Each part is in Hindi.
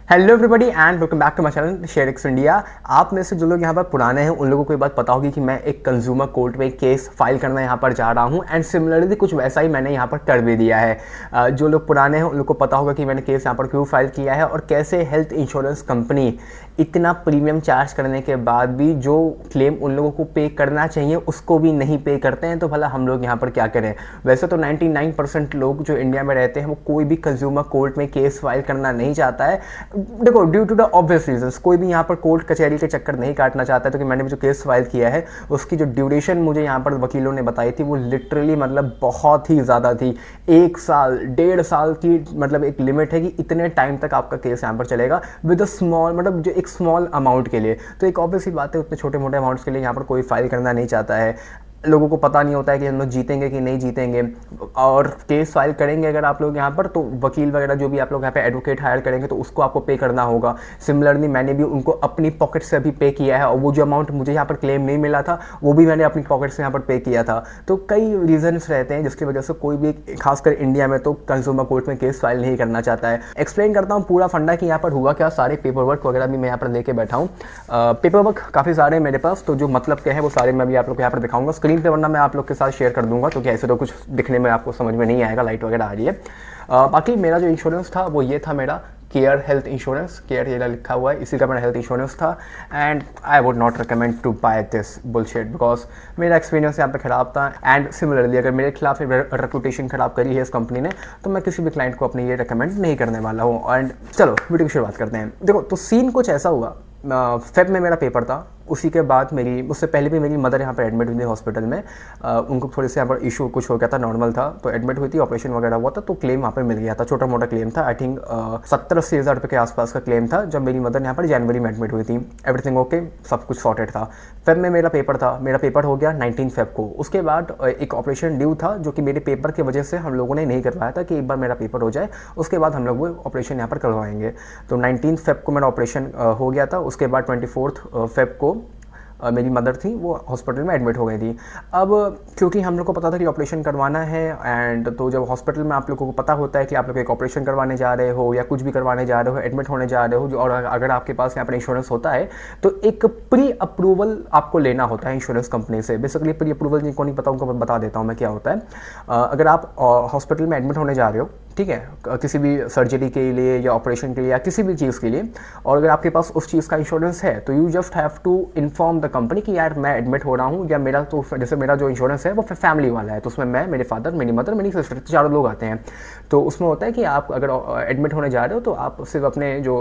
Hello everybody and welcome back to my channel ShareX India. आप में से जो लोग यहाँ पर पुराने हैं उन लोगों को ये बात पता होगी कि मैं एक कंज्यूमर कोर्ट में केस फाइल करना यहाँ पर जा रहा हूँ एंड सिमिलरली कुछ वैसा ही मैंने यहाँ पर कर भी दिया है। जो लोग पुराने हैं उन लोग को पता होगा कि मैंने केस यहाँ पर क्यों फाइल किया है और कैसे हेल्थ इंश्योरेंस कंपनी इतना प्रीमियम चार्ज करने के बाद भी जो क्लेम उन लोगों को पे करना चाहिए उसको भी नहीं पे करते हैं। तो भला हम लोग यहाँ पर क्या करें। वैसे तो 99% लोग जो इंडिया में रहते हैं वो कोई भी कंज्यूमर कोर्ट में केस फाइल करना नहीं चाहता है। देखो, due to the obvious reasons कोई भी यहाँ पर कोर्ट कचहरी के चक्कर नहीं काटना चाहता है। तो कि मैंने भी जो केस फाइल किया है उसकी जो ड्यूरेशन मुझे यहाँ पर वकीलों ने बताई थी वो लिटरली मतलब बहुत ही ज़्यादा थी। 1 साल 1.5 साल की मतलब एक लिमिट है कि इतने टाइम तक आपका केस यहाँ पर चलेगा विद अ स्मॉल मतलब जो एक स्मॉल अमाउंट के लिए। तो एक ऑब्वियस सी बात है, उतने छोटे मोटे अमाउंट्स के लिए यहाँ पर कोई फाइल करना नहीं चाहता है। लोगों को पता नहीं होता है कि हम लोग जीतेंगे कि नहीं जीतेंगे और केस फाइल करेंगे अगर आप लोग यहाँ पर तो वकील वगैरह जो भी आप लोग यहाँ पे एडवोकेट हायर करेंगे तो उसको आपको पे करना होगा। सिमिलरली मैंने भी उनको अपनी पॉकेट से अभी पे किया है और वो जो अमाउंट मुझे यहाँ पर क्लेम नहीं मिला था वो भी मैंने अपनी पॉकेट से यहाँ पर पे किया था। तो कई रीजन्स रहते हैं जिसकी वजह से कोई भी खासकर इंडिया में तो कंज्यूमर कोर्ट में केस फाइल नहीं करना चाहता है। एक्सप्लेन करता हूँ पूरा फंडा कि यहाँ पर हुआ क्या। सारे पेपर वर्क वगैरह भी मैं यहाँ पर लेके बैठा हूँ। पेपर वर्क काफ़ी सारे मेरे पास, तो जो मतलब क्या है वो सारे मैं भी आप लोग को यहाँ पर दिखाऊंगा स्क्रीन पे, वरना मैं आप लोग के साथ शेयर कर दूंगा तो क्या ऐसे तो कुछ दिखने में आपको समझ में नहीं आएगा, लाइट वगैरह आ रही है। बाकी मेरा जो इंश्योरेंस था वो ये था, मेरा केयर हेल्थ इंश्योरेंस, केयर ये लिखा हुआ है, इसी का मेरा हेल्थ इंश्योरेंस था। And I would not recommend to buy this bullshit because मेरा एक्सपीरियंस यहाँ पे ख़राब था। एंड सिमिलरली अगर मेरे खिलाफ रेपुटेशन ख़राब करी है इस कंपनी ने तो मैं किसी भी क्लाइंट को अपनी ये रिकमेंड नहीं करने वाला हूँ। एंड चलो वीडियो की शुरुआत करते हैं। देखो तो सीन कुछ ऐसा हुआ, फेब में मेरा पेपर था, उसी के बाद उससे पहले भी मेरी मदर यहाँ पर एडमिट हुई थी हॉस्पिटल में। उनको थोड़े से यहाँ पर इशू कुछ हो गया था, नॉर्मल था तो एडमिट हुई थी, ऑपरेशन वगैरह हुआ था तो क्लेम वहाँ पर मिल गया था, छोटा मोटा क्लेम था। आई थिंक 70-80 हज़ार रुपये के आसपास का क्लेम था जब मेरी मदर यहाँ पर जनवरी में एडमिट हुई थी। एवरीथिंग ओके, सब कुछ सॉर्टेड था। फेब में मेरा पेपर था, मेरा पेपर हो गया 19 फेब को। उसके बाद एक ऑपरेशन ड्यू था जो कि मेरे पेपर की वजह से हम लोगों ने नहीं करवाया था कि एक बार मेरा पेपर हो जाए उसके बाद हम लोग वो ऑपरेशन यहाँ पर करवाएंगे। तो 19 फेब को मेरा ऑपरेशन हो गया था। उसके बाद 24 फेब को मेरी मदर थी वो हॉस्पिटल में एडमिट हो गई थी। अब क्योंकि हम लोग को पता था कि ऑपरेशन करवाना है एंड तो जब हॉस्पिटल में आप लोगों को पता होता है कि आप लोग एक ऑपरेशन करवाने जा रहे हो या कुछ भी करवाने जा रहे हो, एडमिट होने जा रहे हो जो, और अगर आपके पास यहाँ पर इंश्योरेंस होता है तो एक प्री अप्रूवल आपको लेना होता है इंश्योरेंस कंपनी से। बेसिकली प्री अप्रूवल जिनको नहीं पता उनको बता देता हूँ मैं क्या होता है। अगर आप हॉस्पिटल में एडमिट होने जा रहे हो, ठीक है, किसी भी सर्जरी के लिए या ऑपरेशन के लिए या किसी भी चीज़ के लिए, और अगर आपके पास उस चीज़ का इंश्योरेंस है तो you just have to inform the company कि यार मैं एडमिट हो रहा हूँ, या मेरा तो जैसे मेरा जो इंश्योरेंस है वो फैमिली वाला है तो उसमें मैं, मेरे फादर, मेरी मदर, मेरी सिस्टर, 4 लोग आते हैं। तो उसमें होता है कि आप अगर एडमिट होने जा रहे हो तो आप सिर्फ अपने जो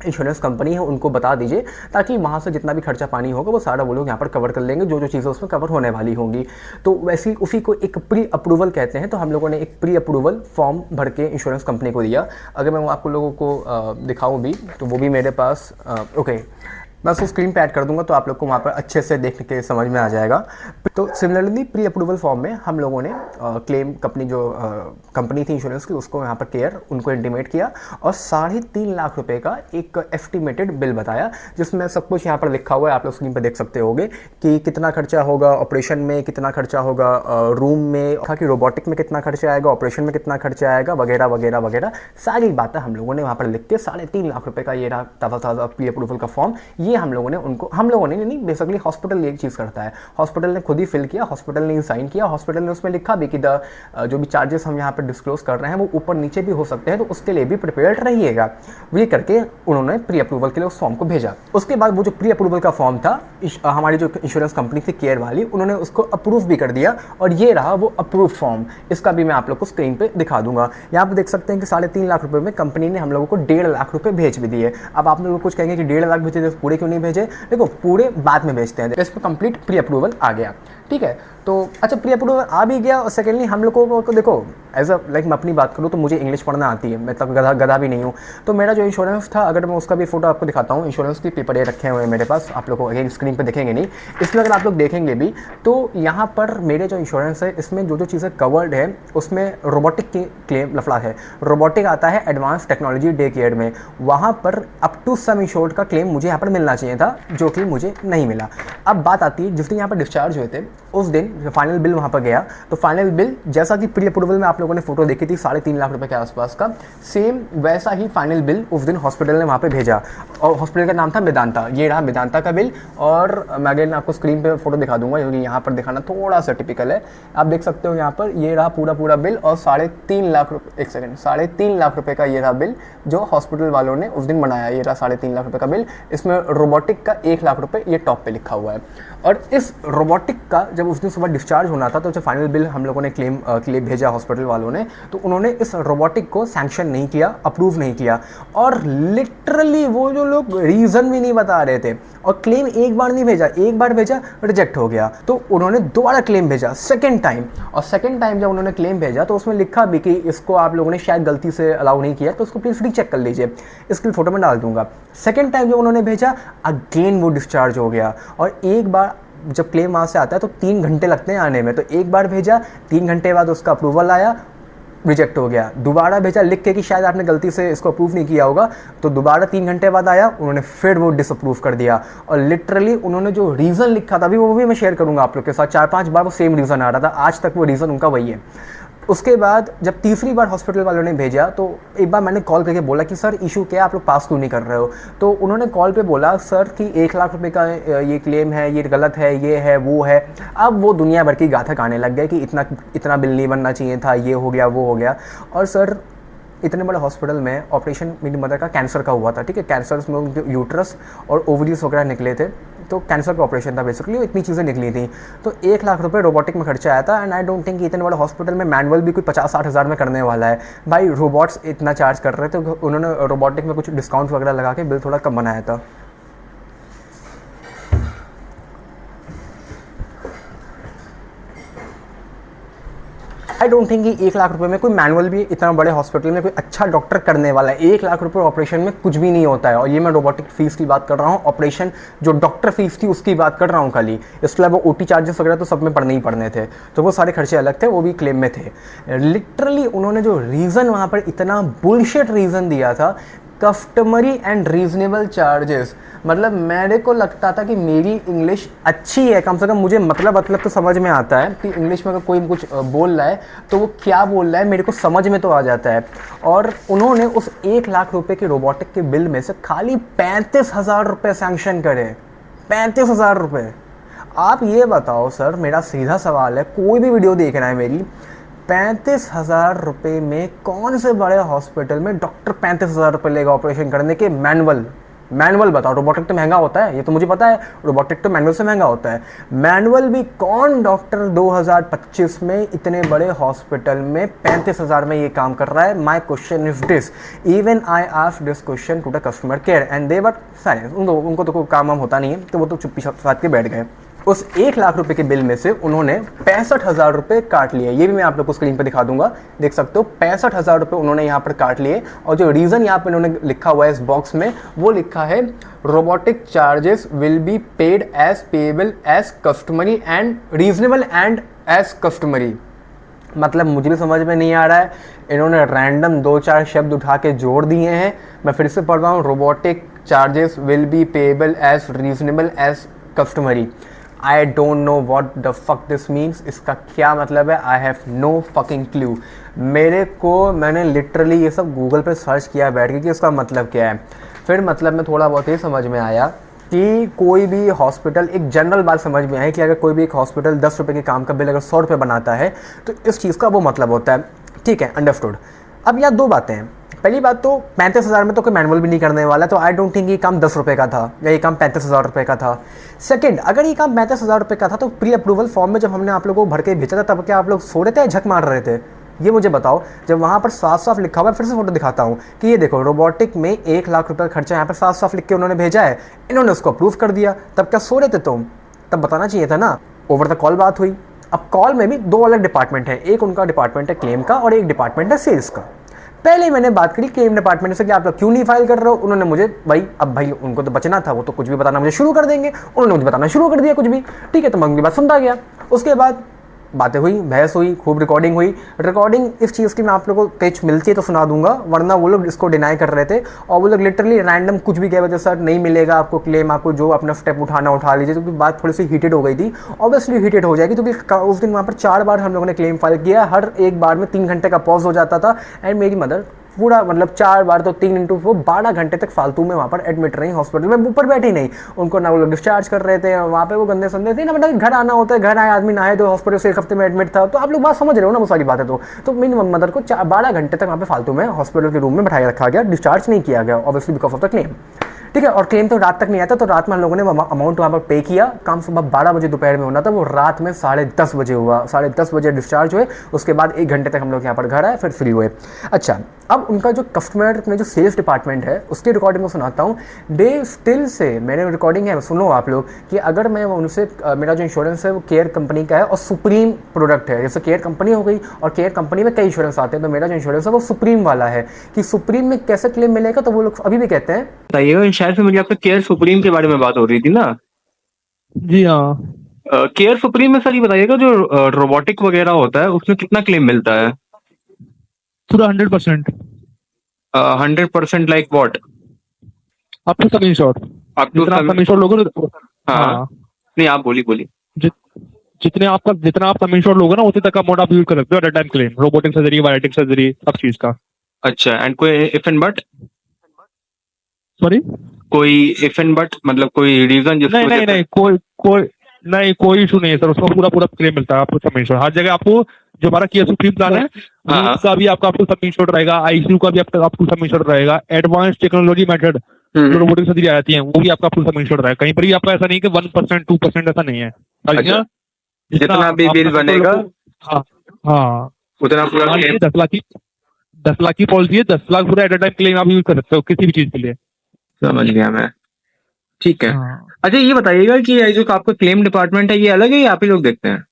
इंश्योरेंस कंपनी है उनको बता दीजिए ताकि वहाँ से जितना भी खर्चा पानी होगा वो सारा वो लोग यहाँ पर कवर कर लेंगे, जो जो चीज़ें उसमें कवर होने वाली होंगी। तो वैसे उसी को एक प्री अप्रूवल कहते हैं। तो हम लोगों ने एक प्री अप्रूवल फॉर्म भर के इंश्योरेंस कंपनी को दिया। अगर मैं आपको लोगों को दिखाऊँ भी तो वो भी मेरे पास ओके, मैं उसको स्क्रीन पे ऐड कर दूंगा तो आप लोग को वहाँ पर अच्छे से देखने के समझ में आ जाएगा। तो सिमिलरली प्री अप्रूवल फॉर्म में हम लोगों ने क्लेम कंपनी जो कंपनी थी इंश्योरेंस की उसको यहाँ पर केयर उनको इंटीमेट किया और 3.5 लाख रुपए का एक एस्टिमेटेड बिल बताया जिसमें सब कुछ यहाँ पर लिखा हुआ है। आप लोग स्क्रीन पर देख सकते होंगे कि कितना खर्चा होगा ऑपरेशन में, कितना खर्चा होगा रूम में, कि रोबोटिक में कितना खर्चा आएगा, ऑपरेशन में कितना खर्चा आएगा, वगैरह वगैरह वगैरह सारी बातें हम लोगों ने वहाँ पर लिख के 3.5 लाख रुपये का ये रहा ताज़ा प्री अप्रूवल का फॉर्म। ये हम लोगों ने नहीं, बेसिकली हॉस्पिटल एक चीज़ करता है, हॉस्पिटल ने खुद ही फिल किया, हॉस्पिटल ने साइन किया, हॉस्पिटल ने उसमें लिखा भी कि जो भी चार्जेस हम यहाँ पर डिस्क्लोज कर रहे हैं वो ऊपर नीचे भी हो सकते हैं तो उसके लिए भी प्रिपेयर्ड रहिएगा। ये करके उन्होंने प्री अप्रूवल के लिए उस फॉर्म को भेजा। उसके बाद वो जो प्री अप्रूवल का फॉर्म था हमारी जो इंश्योरेंस कंपनी थी केयर वाली, उन्होंने उसको अप्रूव भी कर दिया और ये रहा वो अप्रूव फॉर्म। इसका भी मैं आप लोग को स्क्रीन पर दिखा दूंगा। यहाँ पर देख सकते हैं कि 3.5 लाख रुपये में कंपनी ने हम लोगों को 1.5 लाख रुपये भेज भी दिए। अब आप लोग कुछ कहेंगे कि 1.5 लाख भेजे पूरे क्यों नहीं भेजे। देखो पूरे बाद में भेजते हैं, इसमें कंप्लीट प्री अप्रूवल आ गया, ठीक है। तो अच्छा प्री अप्रूवल आ भी गया और सेकेंडली हम लोगों को देखो एज अ लाइक मैं अपनी बात करूँ तो मुझे इंग्लिश पढ़ना आती है, मैं तब गधा भी नहीं हूँ। तो मेरा जो इंश्योरेंस था, अगर मैं उसका भी फोटो आपको दिखाता हूँ, इंश्योरेंस के पेपर ये रखे हुए हैं मेरे पास, आप लोग को अगेन स्क्रीन पर दिखेंगे नहीं, इसमें अगर आप लोग देखेंगे भी तो यहाँ पर मेरे जो इंश्योरेंस है इसमें जो जो चीज़ें कवर्ड है उसमें रोबोटिक की क्लेम लफड़ा है। रोबोटिक आता है एडवांस टेक्नोलॉजी डे केयर में, वहाँ पर अप टू सम इंश्योर्ड का क्लेम मुझे यहाँ पर मिलना चाहिए था जो कि मुझे नहीं मिला। अब बात आती है जिस दिन यहाँ पर डिस्चार्ज हुए थे उस दिन फाइनल बिल वहाँ पर गया तो फाइनल बिल जैसा कि प्री अप्रूवल में आप लोगों ने फोटो देखी थी 3.5 लाख रुपए के आसपास का, सेम वैसा ही फाइनल बिल उस दिन हॉस्पिटल ने वहाँ पे भेजा और हॉस्पिटल का नाम था मेदांता। ये रहा मेदांता का बिल और मैं अगेन आपको स्क्रीन पे फोटो दिखा दूंगा क्योंकि यहाँ पर दिखाना थोड़ा सा टिपिकल है। आप देख सकते हो यहाँ पर ये रहा पूरा बिल और 3.5 लाख रुपये, 3.5 लाख रुपए का ये रहा बिल जो हॉस्पिटल वालों ने उस दिन बनाया। ये रहा 3.5 लाख रुपए का बिल, इसमें रोबोटिक का 1 लाख रुपए ये टॉप पे लिखा हुआ है। और इस रोबोटिक का जब उस दिन सुबह डिस्चार्ज होना था तो जब फाइनल बिल हम लोगों ने क्लेम के लिए भेजा हॉस्पिटल वालों ने, तो उन्होंने इस रोबोटिक को सैंक्शन नहीं किया, अप्रूव नहीं किया और लिटरली वो जो लोग रीज़न भी नहीं बता रहे थे और क्लेम एक बार नहीं भेजा, एक बार भेजा रिजेक्ट हो गया, तो उन्होंने दोबारा क्लेम भेजा सेकेंड टाइम। और सेकेंड टाइम जब उन्होंने क्लेम भेजा तो उसमें लिखा भी कि इसको आप लोगों ने शायद गलती से अलाउ नहीं किया तो उसको प्लीज़ रीचेक कर लीजिए, इसकी फोटो में डाल दूंगा। सेकेंड टाइम जब उन्होंने भेजा अगेन वो डिस्चार्ज हो गया और एक बार जब क्लेम वहाँ से आता है तो 3 घंटे लगते हैं आने में, तो एक बार भेजा 3 घंटे बाद उसका अप्रूवल आया, रिजेक्ट हो गया। दोबारा भेजा लिख के कि शायद आपने गलती से इसको अप्रूव नहीं किया होगा, तो दोबारा 3 घंटे बाद आया, उन्होंने फिर वो डिसअप्रूव कर दिया। और लिटरली उन्होंने जो रीज़न लिखा था अभी वो भी मैं शेयर करूँगा आप लोग के साथ, 4-5 बार वो सेम रीज़न आ रहा था, आज तक वो रीज़न उनका वही है। उसके बाद जब तीसरी बार हॉस्पिटल वालों ने भेजा तो एक बार मैंने कॉल करके बोला कि सर इशू क्या है, आप लोग पास क्यों नहीं कर रहे हो? तो उन्होंने कॉल पे बोला सर कि 1 लाख रुपए का ये क्लेम है, ये गलत है, ये है, वो है। अब वो दुनिया भर की गाथा गाने लग गए कि इतना बिल नहीं बनना चाहिए था, ये हो गया, वो हो गया। और सर इतने बड़े हॉस्पिटल में ऑपरेशन मेरी मदर का कैंसर का हुआ था, ठीक है, कैंसर में उनके यूट्रस और ओवरीज वगैरह निकले थे, तो कैंसर का ऑपरेशन था बेसिकली, इतनी चीज़ें निकली थी। तो 1 लाख रुपए रोबोटिक में खर्चा आया था एंड आई डोंट थिंक इतने बड़े हॉस्पिटल में मैनुअल भी कोई 50-60 हज़ार में करने वाला है। भाई रोबोट्स इतना चार्ज कर रहे थे, तो उन्होंने रोबोटिक में कुछ डिस्काउंट वगैरह लगा के बिल थोड़ा कम बनाया था। आई डोंट थिंक कि 1 लाख रुपए में कोई मैनुअल भी इतना बड़े हॉस्पिटल में कोई अच्छा डॉक्टर करने वाला है। 1 लाख रुपए ऑपरेशन में कुछ भी नहीं होता है। और ये मैं रोबोटिक फीस की बात कर रहा हूँ, ऑपरेशन जो डॉक्टर फीस थी उसकी बात कर रहा हूँ खाली। इसके अलावा ओटी चार्जेस वगैरह तो सब में पड़ने ही पड़ने थे, तो वो सारे खर्चे अलग थे, वो भी क्लेम में थे। लिटरली उन्होंने जो रीज़न वहाँ पर इतना बुलशिट रीज़न दिया था, कस्टमरी एंड रीजनेबल चार्जेस, मतलब मेरे को लगता था कि मेरी इंग्लिश अच्छी है, कम से कम मुझे मतलब तो समझ में आता है कि इंग्लिश में अगर कोई कुछ बोल रहा है तो वो क्या बोल रहा है मेरे को समझ में तो आ जाता है। और उन्होंने उस 1 लाख रुपए के रोबोटिक के बिल में से खाली 35,000 रुपये सैंक्शन करे। 35,000 रुपये। आप ये बताओ सर, मेरा सीधा सवाल है, कोई भी वीडियो देख रहा है मेरी, 35,000 रुपये में कौन से बड़े हॉस्पिटल में डॉक्टर 35,000 रुपये लेगा ऑपरेशन करने के? मैनुअल बताओ। रोबोटिक तो महंगा होता है, ये तो मुझे पता है, रोबोटिक तो मैनुअल से महंगा होता है। मैनुअल भी कौन डॉक्टर 2025 में इतने बड़े हॉस्पिटल में 35,000 में ये काम कर रहा है? My question is this, even I asked this question to the customer care and they were silent. उनको तो कोई काम वाम होता नहीं है, तो वो तो चुप्पी साथ के बैठ गए। उस 1 लाख रुपए के बिल में से उन्होंने 65,000 रुपये काट लिए। ये भी मैं आप लोग को स्क्रीन पर दिखा दूंगा, देख सकते हो। 65,000 रुपये उन्होंने यहाँ पर काट लिए। और जो रीज़न यहाँ पर उन्होंने लिखा हुआ है इस बॉक्स में, वो लिखा है robotic charges will be paid as payable as customary and reasonable and as customary. मतलब मुझे भी समझ में नहीं आ रहा है, इन्होंने रैंडम 2-4 शब्द उठा के जोड़ दिए हैं। मैं फिर से पढ़ रहा हूँ, robotic charges will be payable as reasonable as customary. I don't know what the fuck this means. इसका क्या मतलब है? I have no fucking clue. मैंने लिटरली ये सब गूगल पे सर्च किया बैठ के कि इसका मतलब क्या है। फिर मतलब में थोड़ा बहुत ये समझ में आया कि कोई भी हॉस्पिटल, एक जनरल बात समझ में आई कि अगर कोई भी एक हॉस्पिटल 10 रुपये के काम का बिल अगर 100 रुपये बनाता है तो इस चीज़ का वो मतलब होता है। ठीक है, अंडरस्टूड। अब यहाँ 2 बातें हैं। पहली बात तो 35,000 में तो कोई मैनुअल भी नहीं करने वाला, तो आई डोंट थिंक ये काम 10 रुपये का था या ये काम 35,000 रुपये का था। सेकंड, अगर ये काम 35,000 रुपये का था तो प्री अप्रूवल फॉर्म में जब हमने आप लोगों को भर के भेजा था तब क्या आप लोग सो रहे थे, झक मार रहे थे? ये मुझे बताओ। जब वहाँ पर साफ लिखा हुआ है, फिर से फोटो दिखाता हूँ कि ये देखो, रोबोटिक में 1 लाख रुपये का खर्चा यहाँ पर साफ लिख के उन्होंने भेजा है, इन्होंने उसको अप्रूव कर दिया। तब क्या सो रहे थे तुम? तब बताना चाहिए था ना। ओवर द कॉल बात हुई। अब कॉल में भी 2 अलग डिपार्टमेंट है, एक उनका डिपार्टमेंट है क्लेम का और एक डिपार्टमेंट है सेल्स का। पहले मैंने बात करी क्लेम डिपार्टमेंट से कि आप लोग क्यों नहीं फाइल कर रहे हो। उन्होंने मुझे भाई उनको तो बचना था, वो तो कुछ भी बताना मुझे शुरू कर देंगे। उन्होंने मुझे बताना शुरू कर दिया कुछ भी। ठीक है, तो मैं उनकी बात सुनता गया। उसके बाद बातें हुई, बहस हुई, खूब रिकॉर्डिंग हुई। रिकॉर्डिंग इस चीज़ की मैं आप लोगों को कुछ मिलती है तो सुना दूंगा, वरना वो लोग इसको डिनाई कर रहे थे और वो लोग लिटरली रैंडम कुछ भी कह रहे थे, सर नहीं मिलेगा आपको क्लेम, आपको जो अपना स्टेप उठाना उठा लीजिए। क्योंकि बात थोड़ी सी हीटेड हो गई थी, ऑब्वियसली हीटेड हो जाएगी, क्योंकि उस दिन वहाँ पर 4 बार हम लोगों ने क्लेम फाइल किया, हर एक बार में 3 घंटे का पॉज हो जाता था। एंड मेरी मदर पूरा मतलब 4 बार तो 3 इंटू 4 12 घंटे तक फालतू में वहाँ पर एडमिट रही हॉस्पिटल में, ऊपर बैठी नहीं। उनको ना वो लोग डिस्चार्ज कर रहे थे, वहाँ पे वो गंदे संदे थे ना, मतलब घर आना होता है, घर आए आदमी नहाए तो हॉस्पिटल से 1 हफ्ते में एडमिट था। तो आप लोग बात समझ रहे हो ना वो सारी बातें। तो मेरी मदर को 12 घंटे तक वहाँ पे फालतू में हॉस्पिटल के रूम में बैठाया रखा गया, डिस्चार्ज नहीं किया गया, obviously because of the claim. ठीक है, और क्लेम तो रात तक नहीं आता, तो रात में हम लोगों ने अमाउंट वहाँ पर पे किया। काम सुबह 12 बजे दोपहर में होना था, वो रात में 10:30 बजे हुआ, 10:30 बजे डिस्चार्ज हुए। उसके बाद 1 घंटे तक हम लोग यहाँ पर घर आए, फिर फ्री हुए। अच्छा, अब उनका जो कस्टमर अपने जो सेल्स डिपार्टमेंट है उसकी रिकॉर्डिंग में सुनाता हूँ। डे स्टिल से मेरे रिकॉर्डिंग है, सुनो आप लोग, कि अगर मैं उनसे मेरा जो इंश्योरेंस है वो केयर कंपनी का है और सुप्रीम प्रोडक्ट है, जैसे केयर कंपनी हो गई और केयर कंपनी में कई इंश्योरेंस आते हैं, तो मेरा जो इंश्योरेंस है वो सुप्रीम वाला है, कि सुप्रीम में कैसे क्लेम मिलेगा, तो वो लोग अभी भी कहते हैं। बताइएगा, शायद से मुझे आपका केयर सुप्रीम के बारे में बात हो रही थी ना। जी हाँ। केयर सुप्रीम में सर ये बताइएगा, जो रोबोटिक वगैरह होता है उसमें कितना क्लेम मिलता है? पूरा 100%। 100% लाइक व्हाट? आपको सब इंश्योर, आप तो जितना आप सम इंश्योर लोगे हाँ हाँ, नहीं, आप बोली। जित जितना आप सम इंश्योर लोगे ना, उतने तक का अमाउंट आप यूज कर सकते हो at a time claim, robotic surgery, biotic surgery, सब चीज का। अच्छा, एंड कोई इफ एंड बट? सॉरी? कोई इफ एंड बट मतलब कोई रीजन जिसकी नहीं वजह नहीं से? नहीं, कोई इशू नहीं है सर, उसका पूरा क्लेम मिलता है आपको सम इंश्योर हर जगह। आपको जो हमारा केयर सुप्रीम प्लान है हाँ। उसका भी आपको सम इंश्योर रहेगा, आईसीयू का भी आपको सम इंश्योर रहेगा, एडवांस टेक्नोलॉजी मेथड जो रोबोटिक सर्जरी आ जाती है वो भी आपका फुल सम इंश्योर रहेगा। कहीं पर भी आपका ऐसा नहीं कि 1% 2% ऐसा नहीं है। अच्छा, जितना भी आप बिल सम इंश्योर बनेगा हाँ हाँ, उतना पूरा मान लीजिए क्लेम। 10 लाख की पॉलिसी है, 10 लाख पूरा एट अ टाइम क्लेम आप यूज कर सकते हो किसी भी चीज के लिए। समझ गया मैं, ठीक है। हाँ अच्छा, ये बताइएगा कि ये जो आपका क्लेम डिपार्टमेंट है ये अलग है या आप ही लोग देखते हैं?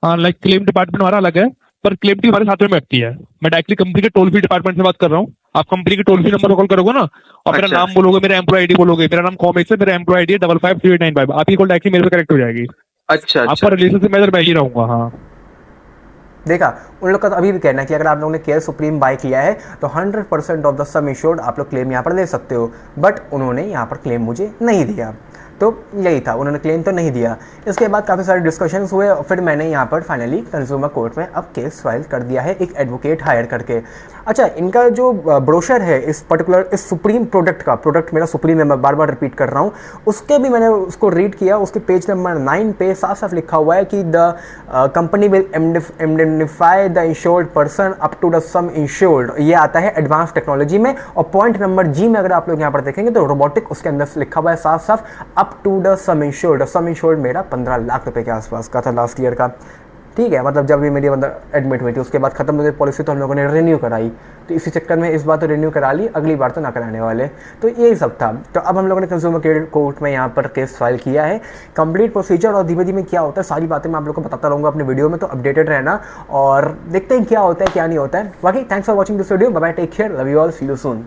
हाँ, लाइक क्लेम डिपार्टमेंट हमारा अलग है, पर क्लेम टीम हमारे साथ में बैठती है। मैं डायरेक्टली कंपनी के टोल फ्री डिपार्टमेंट से बात कर रहा हूँ। आप कंपनी के टोल फ्री नंबर कॉल करोगे ना और मेरा अच्छा। नाम बोलोगे, मेरा एम्प्लॉय आईडी बोलोगे, मेरा नाम कॉमेक्स है, मेरा एम्प्लॉय आईडी है 553895, आपकी कॉल डायरेक्टली मेरे पे कनेक्ट हो जाएगी। अच्छा आपका रिलेशनशिप मैं इधर बैठ ही रहूंगा। हाँ, देखा, उन लोग का तो अभी भी कहना है कि अगर आप लोगों ने केयर सुप्रीम बाय किया है तो 100% ऑफ द सम इंश्योर्ड आप लोग क्लेम यहाँ पर ले सकते हो, बट उन्होंने यहाँ पर क्लेम मुझे नहीं दिया। तो यही था, उन्होंने क्लेम तो नहीं दिया। इसके बाद काफ़ी सारे डिस्कशंस हुए और फिर मैंने यहाँ पर फाइनली कंज्यूमर कोर्ट में अब केस फाइल कर दिया है, एक एडवोकेट हायर करके। अच्छा, इनका जो ब्रोशर है इस पर्टिकुलर इस सुप्रीम प्रोडक्ट का, प्रोडक्ट मेरा सुप्रीम है, मैं बार बार रिपीट कर रहा हूँ, उसके भी मैंने उसको रीड किया। उसके पेज नंबर 9 पे साफ साफ लिखा हुआ है कि the company will indemnify the insured person up to the sum insured. ये आता है एडवांस टेक्नोलॉजी में। और पॉइंट नंबर जी में अगर आप लोग यहाँ पर देखेंगे तो रोबोटिक उसके अंदर से लिखा हुआ है साफ साफ, up to the sum insured. Sum insured मेरा 15 लाख रुपए के आसपास का था लास्ट ईयर का। ठीक है, मतलब जब भी मेरी मतलब एडमिट हुई थी उसके बाद खत्म हो गई पॉलिसी, तो हम लोगों ने रिन्यू कराई। तो इसी चक्कर में इस बार तो रिन्यू करा ली, अगली बार तो ना कराने वाले। तो यही सब था। तो अब हम लोगों ने कंज्यूमर कोर्ट में यहाँ पर केस फाइल किया है। कंप्लीट प्रोसीजर और धीमे धीमे क्या होता है सारी बातें मैं आप लोग को बताता रहूँगा अपने वीडियो में, तो अपडेटेड रहना और देखते हैं क्या होता है क्या नहीं होता है। बाकी thanks for watching this video, bye bye, take care, love you all, see you soon.